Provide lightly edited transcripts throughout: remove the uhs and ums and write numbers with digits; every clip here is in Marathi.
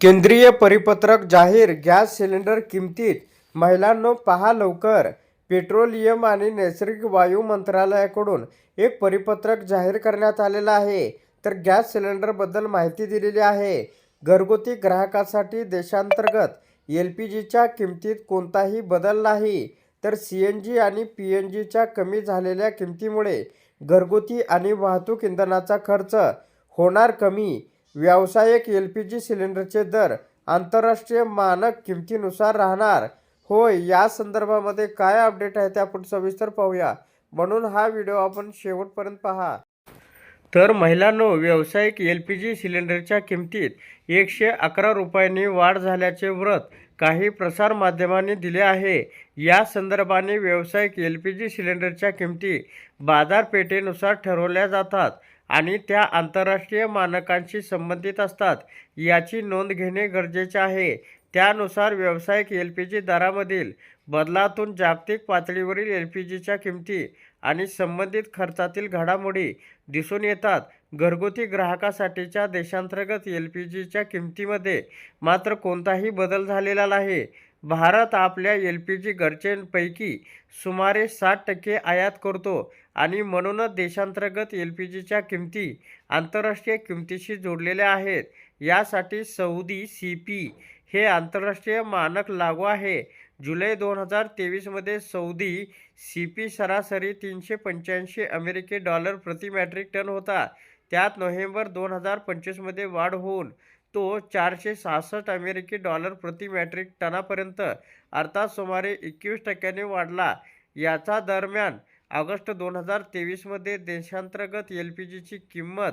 केंद्रीय परिपत्रक जाहीर गॅस सिलेंडर किमतीत महिलांनो पहा लवकर. पेट्रोलियम आणि नैसर्गिक वायू मंत्रालयाकडून एक परिपत्रक जाहीर करण्यात आलेलं आहे. तर गॅस सिलेंडरबद्दल माहिती दिलेली आहे. घरगुती ग्राहकासाठी देशांतर्गत LPGच्या किमतीत कोणताही बदल नाही. तर CNG आणि PNGच्या कमी झालेल्या किमतीमुळे घरगुती आणि वाहतूक इंधनाचा खर्च होणार कमी. व्यावसायिक LPG सिलेंडरचे दर आंतरराष्ट्रीय मानक किमतीनुसार राहणार. होय, या संदर्भामध्ये काय अपडेट आहे ते आपण सविस्तर पाहूया, म्हणून हा व्हिडिओ आपण शेवटपर्यंत पहा. तर महिलांनो, व्यावसायिक LPG सिलेंडरच्या किमतीत 111 रुपयांनी वाढ झाल्याचे वृत्त काही प्रसारमाध्यमांनी दिले आहे. या संदर्भाने व्यावसायिक LPG सिलेंडरच्या किमती बाजारपेठेनुसार ठरवल्या जातात आणि त्या आंतरराष्ट्रीय मानकांशी संबंधित असतात, याची नोंद घेणे गरजेचे आहे. त्यानुसार व्यावसायिक LPG दरामधील बदलातून जागतिक पातळीवरील LPGच्या किमती आणि संबंधित खर्चातील घडामोडी दिसून येतात. घरगुती ग्राहकासाठीच्या देशांतर्गत LPGच्या किमतीमध्ये मात्र कोणताही बदल झालेला नाही. भारत आपल्या LPG गरजेपैकी सुमारे 60% आयात करतो आणि म्हणूनच देशांतर्गत LPGच्या किमती आंतरराष्ट्रीय किमतीशी जोडलेल्या आहेत. यासाठी सौदी CP हे आंतरराष्ट्रीय मानक लागू आहे. जुलै 2023 मध्ये सौदी CP सरासरी $385 प्रति मेट्रिक टन होता. त्यात नोव्हेंबर 2025 मध्ये वाढ होऊन तो $466 प्रति मेट्रिक टनापर्यंत अर्थात सुमारे 21% वाढला. याचा दरम्यान ऑगस्ट 2023 मध्ये देशांतर्गत LPGची किंमत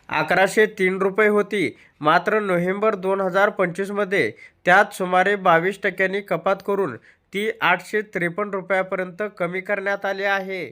1103 रुपये होती. मात्र नोव्हेंबर 2025 मध्ये त्यात सुमारे 22% कपात करून ती 853 रुपयापर्यंत कमी करण्यात आली आहे.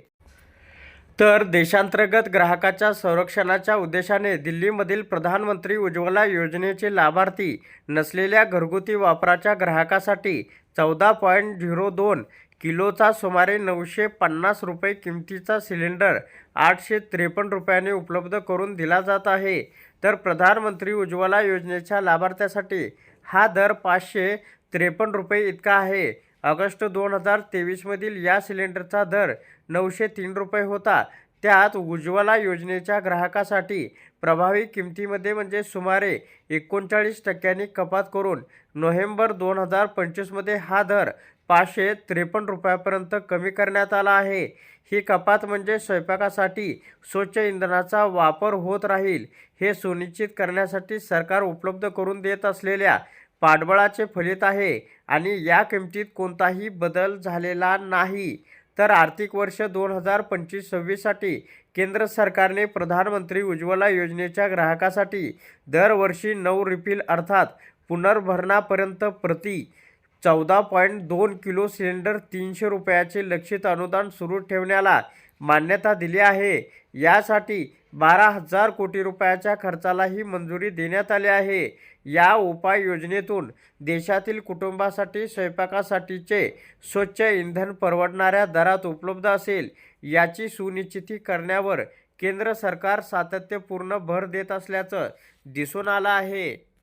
तर देशांतर्गत ग्राहकाच्या संरक्षणाच्या उद्देशाने दिल्लीमधील प्रधानमंत्री उज्ज्वला योजनेचे लाभार्थी नसलेल्या घरगुती वापराच्या ग्राहकासाठी 14.02 किलोचा सुमारे 950 रुपये किमतीचा सिलेंडर 853 रुपयांनी उपलब्ध करून दिला जात आहे. तर प्रधानमंत्री उज्ज्वला योजनेच्या लाभार्थ्यासाठी हा दर 553 रुपये इतका आहे. ऑगस्ट 2023 मधील या सिलेंडरचा दर 903 रुपये होता. त्यात उज्ज्वला योजनेच्या ग्राहकासाठी प्रभावी किमतीमध्ये म्हणजे सुमारे 39% कपात करून नोव्हेंबर 2025 मध्ये हा दर 553 रुपयापर्यंत कमी करण्यात आला आहे. ही कपात म्हणजे स्वयंपाकासाठी स्वच्छ इंधनाचा वापर होत राहील हे सुनिश्चित करण्यासाठी सरकार उपलब्ध करून देत असलेल्या पाठबळाचे फलित आहे आणि या किमतीत कोणताही बदल झालेला नाही. तर आर्थिक वर्ष 2025-26 साठी केंद्र सरकारने प्रधानमंत्री उज्ज्वला योजनेच्या ग्राहकासाठी दरवर्षी 9 रिफिल अर्थात पुनर्भरणापर्यंत प्रति 14.2 किलो सिलेंडर 300 रुपयाचे लक्षित अनुदान सुरू ठेवण्याला मान्यता दिली आहे. यासाठी 12,000 कोटी रुपयाच्या खर्चालाही मंजुरी देण्यात आली आहे. या उपाययोजनेतून देशातील कुटुंबासाठी स्वयंपाकासाठीचे स्वच्छ इंधन परवडणाऱ्या दरात उपलब्ध असेल याची सुनिश्चिती करण्यावर केंद्र सरकार सातत्यपूर्ण भर देत असल्याचं दिसून आलं आहे.